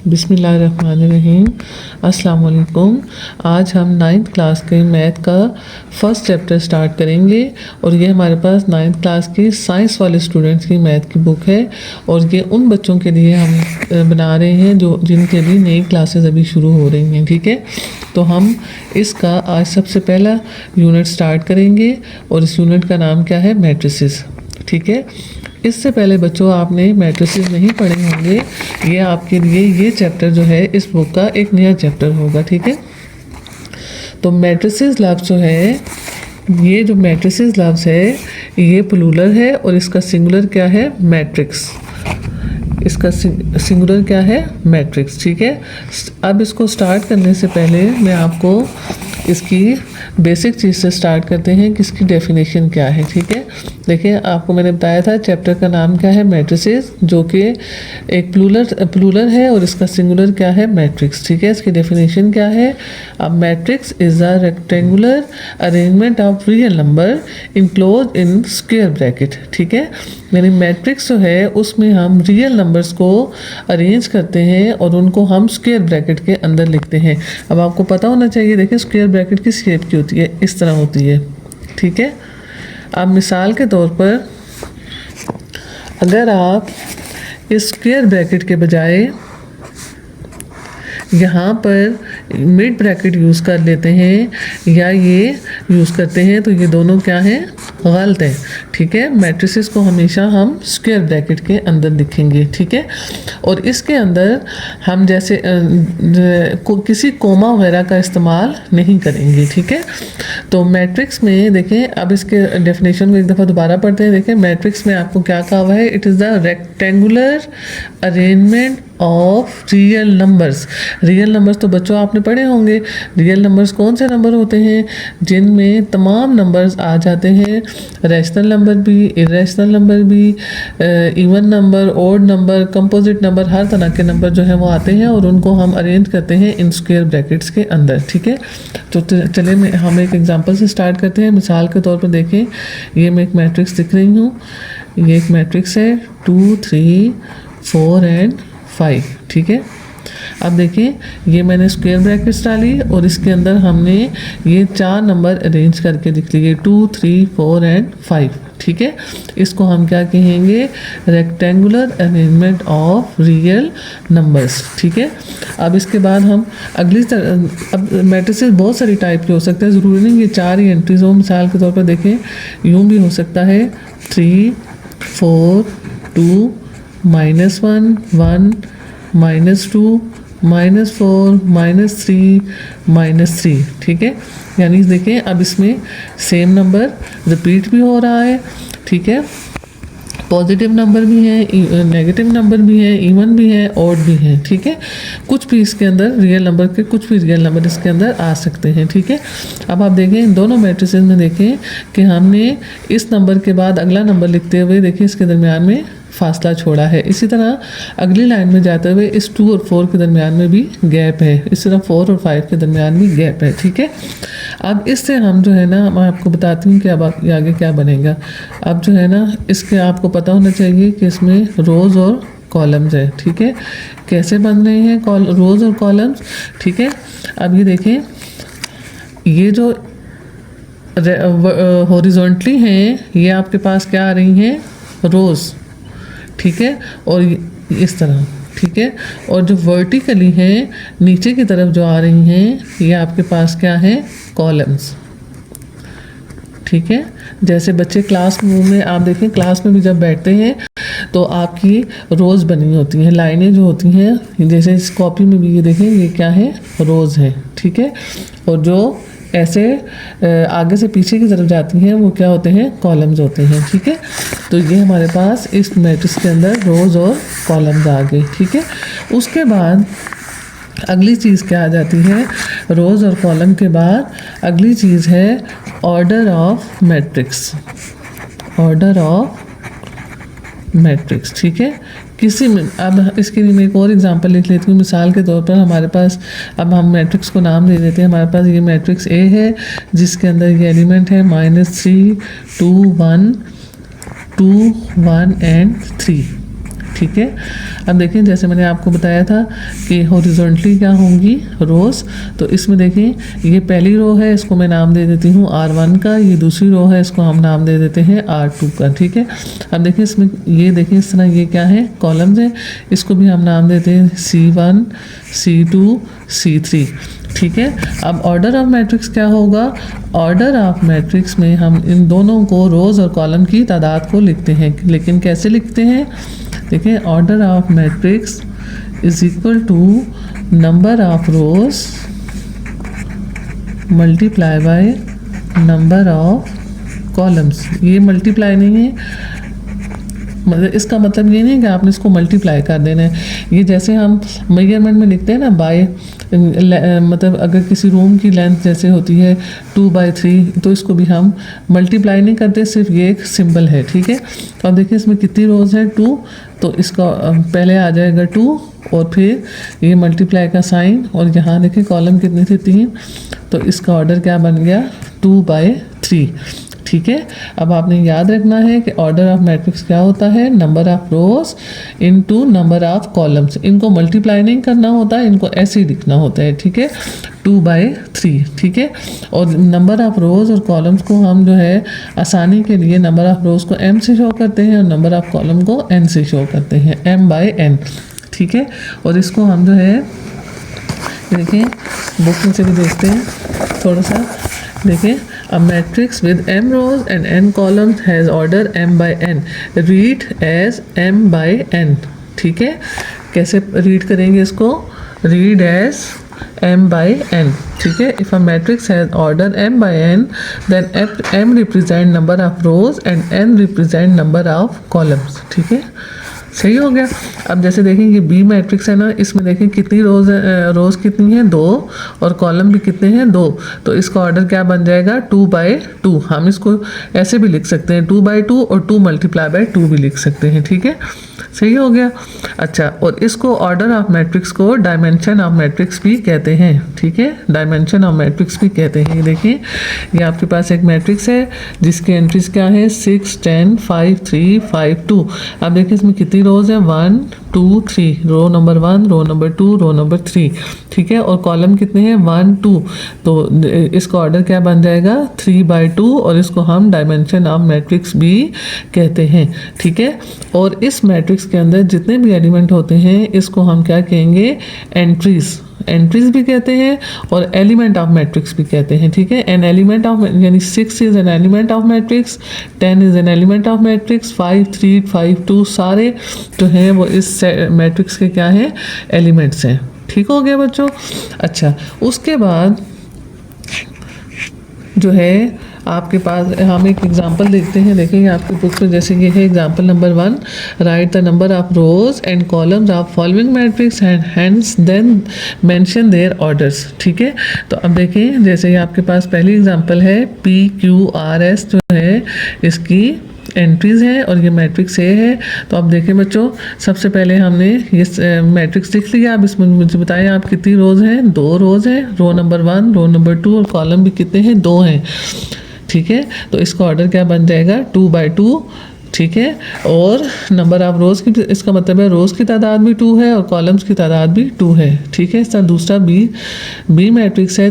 बिस्मिल्लाहिर्रहमानिर्रहीम। अस्सलाम वालेकुम। आज हम 9th क्लास के मैथ का फर्स्ट चैप्टर स्टार्ट करेंगे और ये हमारे पास 9th क्लास की साइंस वाले स्टूडेंट्स की मैथ की बुक है और ये उन बच्चों के लिए हम बना रहे हैं जो जिनके लिए नई क्लासेस अभी शुरू हो रही हैं। ठीक है, तो हम इसका आज सबसे पहला यूनिट स्टार्ट करेंगे और इस यूनिट का नाम क्या है? मैट्रिसेस। ठीक है, इससे पहले बच्चों आपने मैट्रिसेस नहीं पढ़े होंगे, ये आपके लिए ये चैप्टर जो है इस बुक का एक नया चैप्टर होगा। ठीक है, तो मैट्रिसेस लफ्ज़ जो है, ये जो मैट्रिसेस लफ्ज़ है ये प्लूरल है और इसका सिंगुलर क्या है? मैट्रिक्स। इसका सिंगुलर क्या है? मैट्रिक्स। ठीक है, अब इसको स्टार्ट करने से पहले मैं आपको इसकी बेसिक चीज़ से स्टार्ट करते हैं कि इसकी डेफिनेशन क्या है। ठीक है, देखिए आपको मैंने बताया था चैप्टर का नाम क्या है? मैट्रिसेस, जो कि एक प्लूरल है और इसका सिंगुलर क्या है? मैट्रिक्स। ठीक है, इसकी डेफिनेशन क्या है? अब matrix is a rectangular arrangement of real number enclose in square bracket. ठीक है, यानी मैट्रिक्स जो है उसमें हम रियल नंबर्स को अरेंज करते हैं और उनको हम स्क्वायर ब्रैकेट के अंदर लिखते हैं। अब आपको पता होना चाहिए, देखिए स्क्वायर ब्रैकेट किस शेप की होती है? इस तरह होती है। ठीक है, अब मिसाल के तौर पर अगर आप इस स्क्वायर ब्रैकेट के बजाय यहाँ पर मिड ब्रैकेट यूज़ कर लेते हैं या ये यूज़ करते हैं तो ये दोनों क्या हैं? गलत है। ठीक है, मैट्रिसेस को हमेशा हम स्क्वायर ब्रैकेट के अंदर लिखेंगे। ठीक है, और इसके अंदर हम जैसे किसी कोमा वगैरह का इस्तेमाल नहीं करेंगे। ठीक है, तो मैट्रिक्स में देखें, अब इसके डेफिनेशन को एक दफ़ा दोबारा पढ़ते हैं। देखें मैट्रिक्स में आपको क्या कहा हुआ है? It is the rectangular arrangement of real numbers. Real numbers तो बच्चों आपने पढ़े होंगे। रियल नंबर्स कौन से नंबर होते हैं? जिनमें तमाम नंबर्स आ जाते हैं, रैशनल नंबर भी, इरेशनल नंबर भी, even number, odd number, composite number, हर तरह के नंबर जो हैं वो आते हैं और उनको हम अरेंज करते हैं इन स्क्वायर ब्रैकेट्स के अंदर। ठीक है, तो चलिए हम एक एग्जांपल से स्टार्ट करते हैं। मिसाल के तौर पर देखें, ये मैं एक मैट्रिक्स दिख रही हूँ, ये एक मैट्रिक्स है 2, 3, 4 एंड 5। ठीक है, अब देखिए ये मैंने स्क्वायर ब्रैकेट्स डाली और इसके अंदर हमने ये 4 नंबर अरेंज करके लिख लिए, 2, 3, 4 एंड 5। ठीक है, इसको हम क्या कहेंगे? Rectangular arrangement of real numbers. ठीक है, अब इसके बाद हम अब मैट्रिसेस बहुत सारी टाइप के हो सकते हैं, ज़रूरी नहीं ये 4 ही एंट्रीज हो। मिसाल के तौर पर देखें, यूँ भी हो सकता है 3, 4, 2, -1, 1, -2, -4, -3, -3। ठीक है, यानी देखें अब इसमें सेम नंबर रिपीट भी हो रहा है। ठीक है, पॉजिटिव नंबर भी है, नेगेटिव नंबर भी है, इवन भी है, ऑड भी है। ठीक है, कुछ भी इसके अंदर रियल नंबर के कुछ भी रियल नंबर इसके अंदर आ सकते हैं। ठीक है, अब आप देखें इन दोनों मैट्रिसेस में देखें कि हमने इस नंबर के बाद अगला नंबर लिखते हुए देखिए इसके दरमियान में फासला छोड़ा है। इसी तरह अगली लाइन में जाते हुए इस 2 और 4 के दरमियान में भी गैप है, इसी तरह 4 और 5 के दरमियान भी गैप है। ठीक है, अब इससे हम जो है ना, मैं आपको बताती हूँ कि अब आगे क्या बनेगा। अब जो है ना, इसके आपको पता होना चाहिए कि इसमें रोज़ और कॉलम्स है। ठीक है, कैसे बन रहे हैं रोज़ और कॉलम्स? ठीक है, अब ये देखें, ये जो हॉरिजॉन्टली हैं ये आपके पास क्या आ रही हैं? रोज़। ठीक है, और इस तरह। ठीक है, और जो वर्टिकली हैं नीचे की तरफ जो आ रही हैं ये आपके पास क्या है? कॉलम्स। ठीक है, जैसे बच्चे क्लास में आप देखें, क्लास में भी जब बैठते हैं तो आपकी रोज़ बनी होती हैं, लाइनें जो होती हैं, जैसे इस कॉपी में भी ये देखें ये क्या है? रोज़ है। ठीक है, और जो ऐसे आगे से पीछे की तरफ जाती हैं वो क्या होते हैं? कॉलम्स होते हैं। ठीक है, तो ये हमारे पास इस मैट्रिक्स के अंदर रोज़ और कॉलम्स आ गए। ठीक है, उसके बाद अगली चीज़ क्या आ जाती है? रोज़ और कॉलम के बाद अगली चीज़ है order of matrix. Order of matrix. ठीक है, किसी में अब इसके लिए मैं एक और एग्जांपल लिख लेती हूँ। मिसाल के तौर पर हमारे पास, अब हम मैट्रिक्स को नाम दे देते हैं। हमारे पास ये मैट्रिक्स ए है जिसके अंदर ये एलिमेंट है -3, 2, 1, 2, 1 एंड 3। ठीक है। अब देखिए जैसे मैंने आपको बताया था कि हॉरिजॉन्टली क्या होंगी रोज, तो इसमें देखिए ये पहली रो है, इसको मैं नाम दे देती हूँ R1 का, ये दूसरी रो है, इसको हम नाम दे देते हैं R2 का, ठीक है। अब देखिए इसमें ये देखिए इस तरह ये क्या है, कॉलम्स है, इसको भी हम नाम देते हैं C1 C2 C3, ठीक है। अब ऑर्डर ऑफ मैट्रिक्स क्या होगा, ऑर्डर ऑफ मैट्रिक्स में हम इन दोनों को रोज़ और कॉलम की तादाद को लिखते हैं, लेकिन कैसे लिखते हैं, देखिए order of matrix is equal to number of rows multiply by number of columns. ये मल्टीप्लाई नहीं है, मतलब इसका मतलब ये नहीं कि आपने इसको मल्टीप्लाई कर देना है। ये जैसे हम मेजरमेंट में लिखते हैं ना बाय, मतलब अगर किसी रूम की लेंथ जैसे होती है 2/3, तो इसको भी हम मल्टीप्लाई नहीं करते, सिर्फ ये एक सिंबल है, ठीक है। तो अब देखिए इसमें कितनी रोज है 2, तो इसका पहले आ जाएगा 2 और फिर ये मल्टीप्लाई का साइन, और यहाँ देखिए कॉलम कितनी थी 3, तो इसका ऑर्डर क्या बन गया 2/3, ठीक है। अब आपने याद रखना है कि ऑर्डर ऑफ मैट्रिक्स क्या होता है, number of rose into number of columns. इनको मल्टीप्लाई नहीं करना होता, इनको ऐसे ही लिखना होता है, ठीक है, 2/3, ठीक है। और नंबर ऑफ रोज और कॉलम्स को हम जो है आसानी के लिए नंबर ऑफ रोज को m से शो करते हैं और नंबर ऑफ कॉलम को n से शो करते हैं, m/n, ठीक है। और इसको हम जो है देखिए बुक में से भी देखते हैं थोड़ा सा, देखिए a matrix with m rows and n columns has order m/n, read as m/n, ठीक है। कैसे रीड करेंगे इसको, read as m/n, ठीक है। if a matrix has order m/n then m represent number of rows and n represent number of columns, ठीक है, सही हो गया। अब जैसे देखें ये बी मैट्रिक्स है ना, इसमें देखें कितनी रोज कितनी है 2 और कॉलम भी कितने हैं 2, तो इसका ऑर्डर क्या बन जाएगा 2/2। हम इसको ऐसे भी लिख सकते हैं 2/2 और 2 × 2 भी लिख सकते हैं, ठीक है, सही हो गया। अच्छा, और इसको ऑर्डर ऑफ मैट्रिक्स को डायमेंशन ऑफ मैट्रिक्स भी कहते हैं, ठीक है, डायमेंशन ऑफ मैट्रिक्स भी कहते हैं। देखिए ये आपके पास एक मैट्रिक्स है जिसके एंट्रीज क्या है 6 10 5 3 5 2। अब देखिए इसमें कितनी रोज है 1 2 3, row number 1 row number 2 row number 3, ठीक है, और कॉलम कितने हैं 1 2, तो इसका ऑर्डर क्या बन जाएगा 3/2 और इसको हम डायमेंशन ऑफ मैट्रिक्स भी कहते हैं, ठीक है। और इस मैट्रिक्स के अंदर जितने भी एलिमेंट होते हैं इसको हम क्या कहेंगे, एंट्रीज भी कहते हैं और एलिमेंट ऑफ मैट्रिक्स भी कहते हैं, ठीक है। एन एलिमेंट ऑफ यानी 6 is an element of matrix, 10 is an element of matrix, 5 3 5 2 सारे जो हैं वो इस मैट्रिक्स के क्या हैं, एलिमेंट्स हैं, ठीक हो गया बच्चों। अच्छा, उसके बाद जो है आपके पास हम एक एग्जांपल देखते हैं, देखेंगे आपकी बुक में, जैसे ये है example number 1, write the number of rows and columns of following matrix and hence then mention their orders, ठीक है। तो अब देखें जैसे ये आपके पास पहली एग्जांपल है PQRS जो है इसकी एंट्रीज हैं और ये मैट्रिक्स ए है। तो अब देखें बच्चों, सबसे पहले हमने ये मैट्रिक्स लिख लिया। अब इसमें मुझे बताएं आप कितनी रोज हैं, 2 रोज हैं, रो नंबर 1 रो नंबर 2 और कॉलम भी कितने हैं 2 हैं, ठीक है। तो इसका ऑर्डर क्या बन जाएगा 2/2, ठीक है। और नंबर ऑफ रोज की, इसका मतलब है रोज की तादाद भी 2 है और कॉलम्स की तादाद भी 2 है, ठीक है। इसका दूसरा बी मैट्रिक्स है